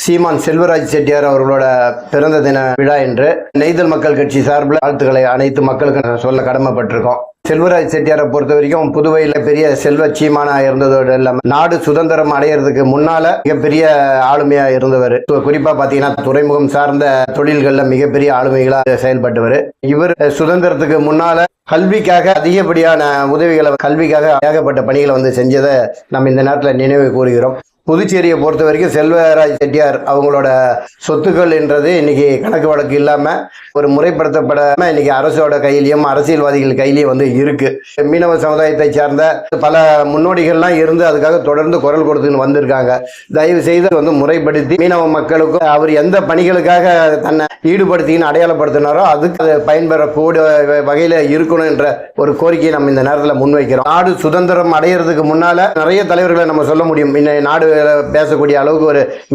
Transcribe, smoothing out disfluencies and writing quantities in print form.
சீமான் செல்வராஜ் செட்டியார் அவர்களோட பிறந்த தின விழா என்று நெய்தல் மக்கள் கட்சி சார்பில் வாழ்த்துக்களை அனைத்து மக்களுக்கும் சொல்ல கடமைப்பட்டிருக்கோம். செல்வராஜ் செட்டியாரை பொறுத்த வரைக்கும் புதுவையில் பெரிய செல்வ சீமானா இருந்ததோடு இல்லாமல் நாடு சுதந்திரம் அடையிறதுக்கு முன்னால மிகப்பெரிய ஆளுமையா இருந்தவர். குறிப்பா பாத்தீங்கன்னா துறைமுகம் சார்ந்த தொழில்கள்ல மிகப்பெரிய ஆளுமைகளா செயல்பட்டவர். இவர் சுதந்திரத்துக்கு முன்னால கல்விக்காக அதிகப்படியான உதவிகளை, கல்விக்காக ஏகப்பட்ட பணிகளை செஞ்சதை நம்ம இந்த நேரத்தில் நினைவு கூறுகிறோம். புதுச்சேரியை பொறுத்த வரைக்கும் செல்வராஜ் செட்டியார் அவங்களோட சொத்துக்கள் என்றது இன்னைக்கு கணக்கு வழக்கு இல்லாம ஒரு முறைப்படுத்தப்படாம இன்னைக்கு அரசோட கையிலையும் அரசியல்வாதிகள் கையிலையும் இருக்கு. மீனவ சமுதாயத்தை சார்ந்த பல முன்னோடிகள்லாம் இருந்து அதுக்காக தொடர்ந்து குரல் கொடுத்துன்னு வந்திருக்காங்க. தயவு செய்து முறைப்படுத்தி மீனவ மக்களுக்கும் அவர் எந்த பணிகளுக்காக தன்னை ஈடுபடுத்தின்னு அடையாளப்படுத்தினாரோ அதுக்கு பயன்பெறக்கூடிய வகையில இருக்கணும் என்ற ஒரு கோரிக்கையை நம்ம இந்த நேரத்தில் முன்வைக்கிறோம். நாடு சுதந்திரம் அடையிறதுக்கு முன்னால நிறைய தலைவர்களை நம்ம சொல்ல முடியும். நாடு பேசக்கூடிய அளவுக்கு ஒரு